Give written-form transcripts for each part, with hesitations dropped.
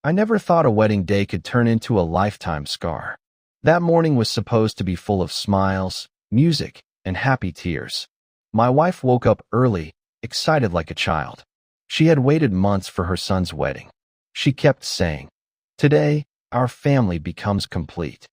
I never thought a wedding day could turn into a lifetime scar. That morning was supposed to be full of smiles, music, and happy tears. My wife woke up early, excited like a child. She had waited months for her son's wedding. She kept saying, "Today, our family becomes complete."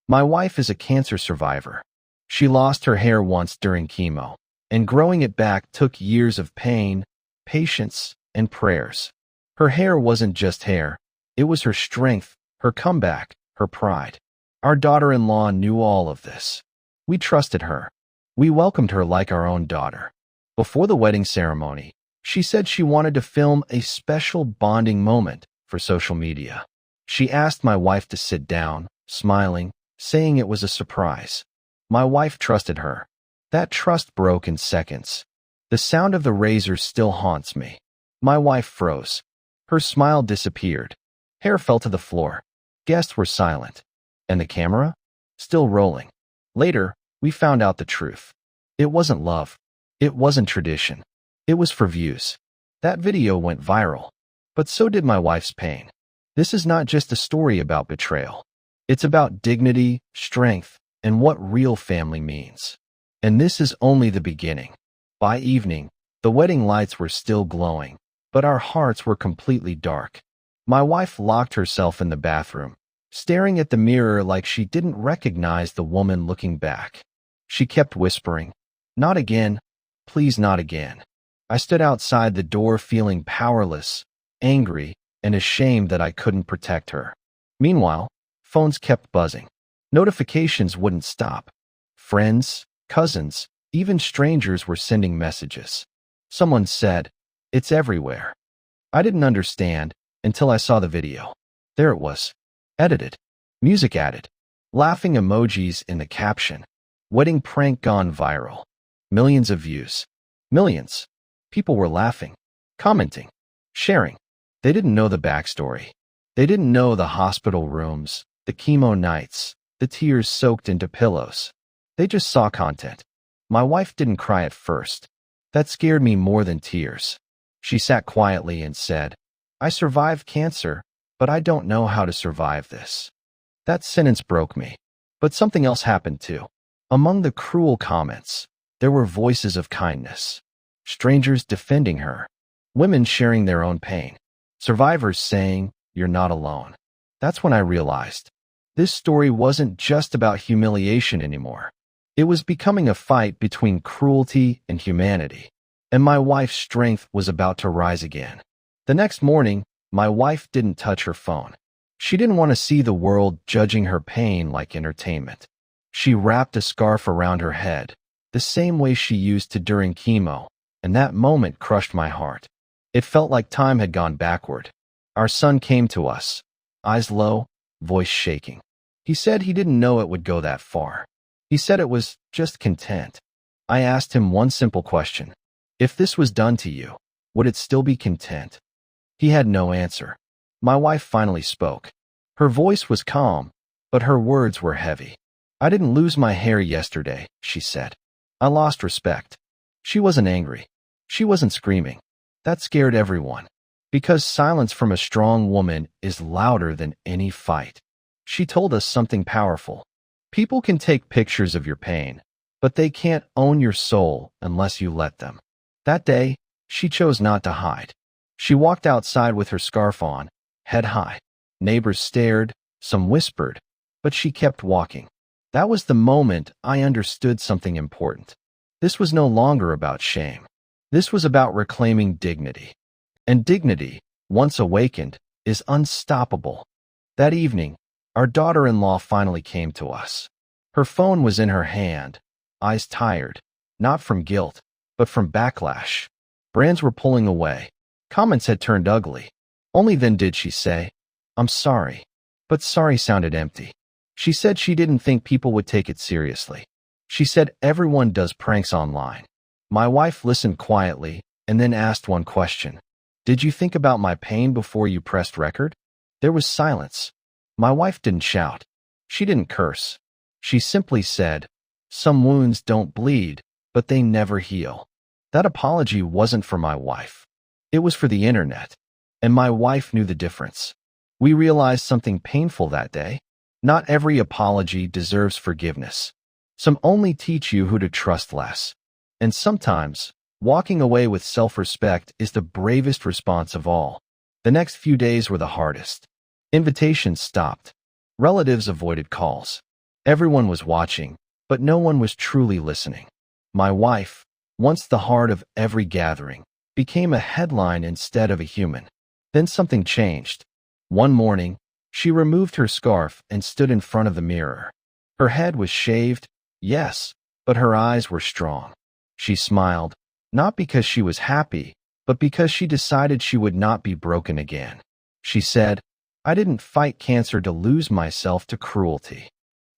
My wife is a cancer survivor. She lost her hair once during chemo, and growing it back took years of pain, patience, and prayers. Her hair wasn't just hair. It was her strength, her comeback, her pride. Our daughter-in-law knew all of this. We trusted her. We welcomed her like our own daughter. Before the wedding ceremony, she said she wanted to film a special bonding moment for social media. She asked my wife to sit down, smiling, saying it was a surprise. My wife trusted her. That trust broke in seconds. The sound of the razor still haunts me. My wife froze. Her smile disappeared. Hair fell to the floor. Guests were silent. And the camera? Still rolling. Later, we found out the truth. It wasn't love. It wasn't tradition. It was for views. That video went viral. But so did my wife's pain. This is not just a story about betrayal. It's about dignity, strength, and what real family means. And this is only the beginning. By evening, the wedding lights were still glowing, but our hearts were completely dark. My wife locked herself in the bathroom, staring at the mirror like she didn't recognize the woman looking back. She kept whispering, "Not again. Please, not again." I stood outside the door feeling powerless, angry, and ashamed that I couldn't protect her. Meanwhile, phones kept buzzing. Notifications wouldn't stop. Friends, cousins, even strangers were sending messages. Someone said, "It's everywhere." I didn't understand until I saw the video. There it was. Edited. Music added. Laughing emojis in the caption. "Wedding prank gone viral." Millions of views. Millions. People were laughing, commenting, sharing. They didn't know the backstory. They didn't know the hospital rooms, the chemo nights, the tears soaked into pillows. They just saw content. My wife didn't cry at first. That scared me more than tears. She sat quietly and said, "I survived cancer, but I don't know how to survive this." That sentence broke me. But something else happened too. Among the cruel comments, there were voices of kindness. Strangers defending her. Women sharing their own pain. Survivors saying, "You're not alone." That's when I realized this story wasn't just about humiliation anymore. It was becoming a fight between cruelty and humanity. And my wife's strength was about to rise again. The next morning, my wife didn't touch her phone. She didn't want to see the world judging her pain like entertainment. She wrapped a scarf around her head, the same way she used to during chemo, and that moment crushed my heart. It felt like time had gone backward. Our son came to us, eyes low, voice shaking. He said he didn't know it would go that far. He said it was just content. I asked him one simple question. If this was done to you, would it still be content? He had no answer. My wife finally spoke. Her voice was calm, but her words were heavy. "I didn't lose my hair yesterday," she said. "I lost respect." She wasn't angry. She wasn't screaming. That scared everyone. Because silence from a strong woman is louder than any fight. She told us something powerful. People can take pictures of your pain, but they can't own your soul unless you let them. That day, she chose not to hide. She walked outside with her scarf on, head high. Neighbors stared, some whispered, but she kept walking. That was the moment I understood something important. This was no longer about shame. This was about reclaiming dignity. And dignity, once awakened, is unstoppable. That evening, our daughter-in-law finally came to us. Her phone was in her hand, eyes tired, not from guilt, but from backlash. Brands were pulling away. Comments had turned ugly. Only then did she say, "I'm sorry." But sorry sounded empty. She said she didn't think people would take it seriously. She said everyone does pranks online. My wife listened quietly and then asked one question. "Did you think about my pain before you pressed record?" There was silence. My wife didn't shout. She didn't curse. She simply said, "Some wounds don't bleed, but they never heal." That apology wasn't for my wife. It was for the internet. And my wife knew the difference. We realized something painful that day. Not every apology deserves forgiveness. Some only teach you who to trust less. And sometimes, walking away with self-respect is the bravest response of all. The next few days were the hardest. Invitations stopped. Relatives avoided calls. Everyone was watching, but no one was truly listening. My wife, once the heart of every gathering, became a headline instead of a human. Then something changed. One morning, she removed her scarf and stood in front of the mirror. Her head was shaved, yes, but her eyes were strong. She smiled, not because she was happy, but because she decided she would not be broken again. She said, "I didn't fight cancer to lose myself to cruelty."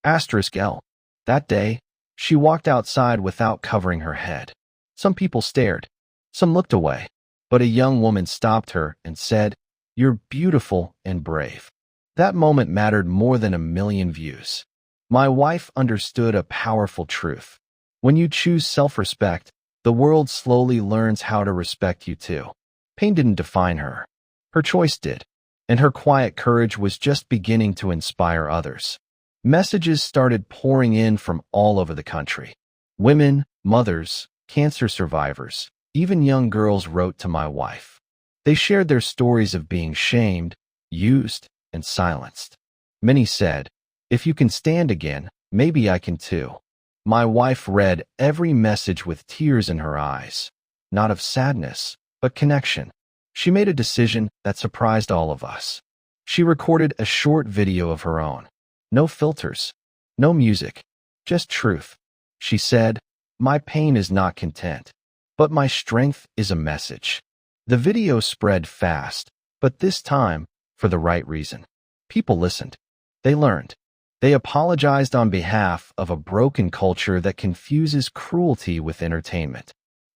L. That day, she walked outside without covering her head. Some people stared. Some looked away. But a young woman stopped her and said, "You're beautiful and brave." That moment mattered more than 1,000,000 views. My wife understood a powerful truth. When you choose self-respect, the world slowly learns how to respect you too. Pain didn't define her. Her choice did. And her quiet courage was just beginning to inspire others. Messages started pouring in from all over the country. Women, mothers, cancer survivors, even young girls wrote to my wife. They shared their stories of being shamed, used, and silenced. Many said, "If you can stand again, maybe I can too." My wife read every message with tears in her eyes, not of sadness, but connection. She made a decision that surprised all of us. She recorded a short video of her own. No filters, no music, just truth. She said, "My pain is not content, but my strength is a message." The video spread fast, but this time, for the right reason. People listened. They learned. They apologized on behalf of a broken culture that confuses cruelty with entertainment.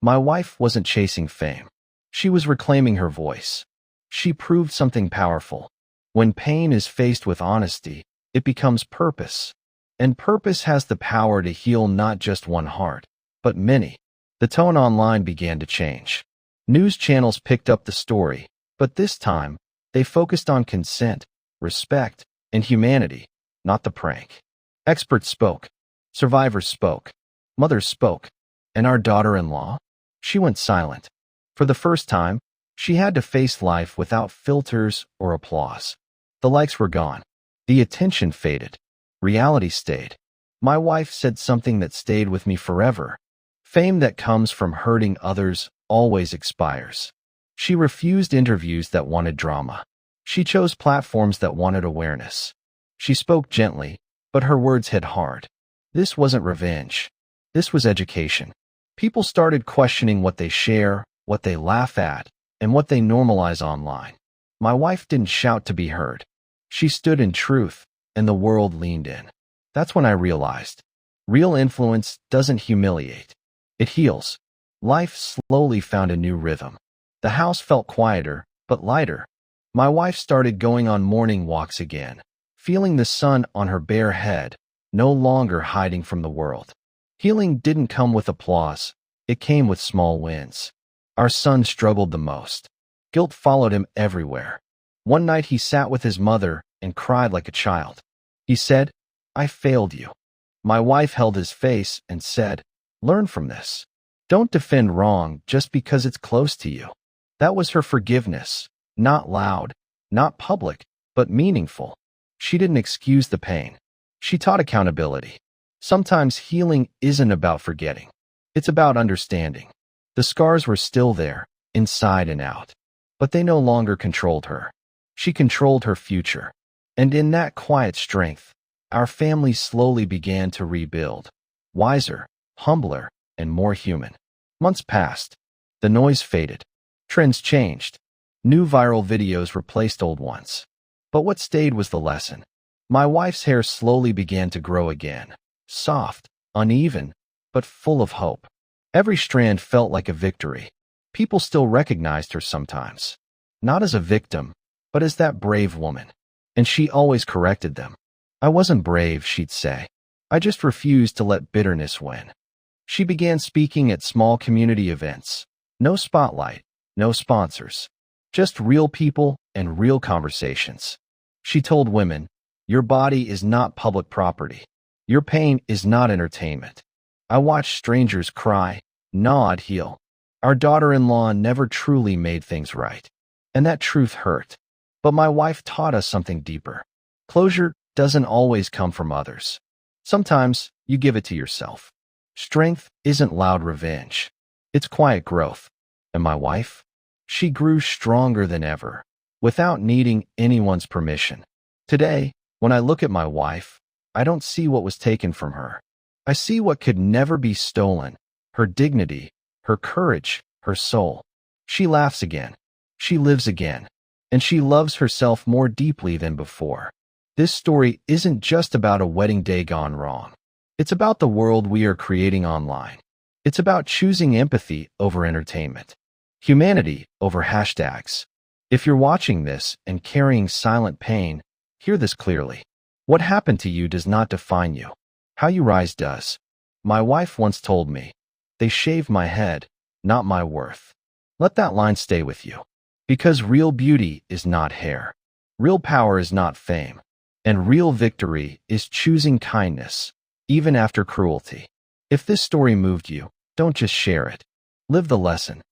My wife wasn't chasing fame. She was reclaiming her voice. She proved something powerful. When pain is faced with honesty, it becomes purpose. And purpose has the power to heal not just one heart, but many. The tone online began to change. News channels picked up the story, but this time, they focused on consent, respect, and humanity, not the prank. Experts spoke. Survivors spoke. Mothers spoke. And our daughter-in-law? She went silent. For the first time, she had to face life without filters or applause. The likes were gone. The attention faded. Reality stayed. My wife said something that stayed with me forever. Fame that comes from hurting others always expires. She refused interviews that wanted drama. She chose platforms that wanted awareness. She spoke gently, but her words hit hard. This wasn't revenge. This was education. People started questioning what they share, what they laugh at, and what they normalize online. My wife didn't shout to be heard. She stood in truth, and the world leaned in. That's when I realized, real influence doesn't humiliate. It heals. Life slowly found a new rhythm. The house felt quieter, but lighter. My wife started going on morning walks again, feeling the sun on her bare head, no longer hiding from the world. Healing didn't come with applause. It came with small wins. Our son struggled the most. Guilt followed him everywhere. One night he sat with his mother and cried like a child. He said, "I failed you." My wife held his face and said, "Learn from this. Don't defend wrong just because it's close to you." That was her forgiveness, not loud, not public, but meaningful. She didn't excuse the pain. She taught accountability. Sometimes healing isn't about forgetting. It's about understanding. The scars were still there, inside and out. But they no longer controlled her. She controlled her future. And in that quiet strength, our family slowly began to rebuild. Wiser, humbler, and more human. Months passed. The noise faded. Trends changed. New viral videos replaced old ones. But what stayed was the lesson. My wife's hair slowly began to grow again. Soft, uneven, but full of hope. Every strand felt like a victory. People still recognized her sometimes. Not as a victim, but as that brave woman. And she always corrected them. "I wasn't brave," she'd say. "I just refused to let bitterness win." She began speaking at small community events. No spotlight, no sponsors. Just real people and real conversations. She told women, "Your body is not public property. Your pain is not entertainment." I watched strangers cry, nod, heal. Our daughter-in-law never truly made things right. And that truth hurt. But my wife taught us something deeper. Closure doesn't always come from others. Sometimes you give it to yourself. Strength isn't loud revenge. It's quiet growth. And my wife? She grew stronger than ever, without needing anyone's permission. Today, when I look at my wife, I don't see what was taken from her. I see what could never be stolen: her dignity, her courage, her soul. She laughs again. She lives again. And she loves herself more deeply than before. This story isn't just about a wedding day gone wrong. It's about the world we are creating online. It's about choosing empathy over entertainment, humanity over hashtags. If you're watching this and carrying silent pain, hear this clearly. What happened to you does not define you. How you rise does. My wife once told me, "They shaved my head, not my worth." Let that line stay with you. Because real beauty is not hair. Real power is not fame. And real victory is choosing kindness, even after cruelty. If this story moved you, don't just share it. Live the lesson.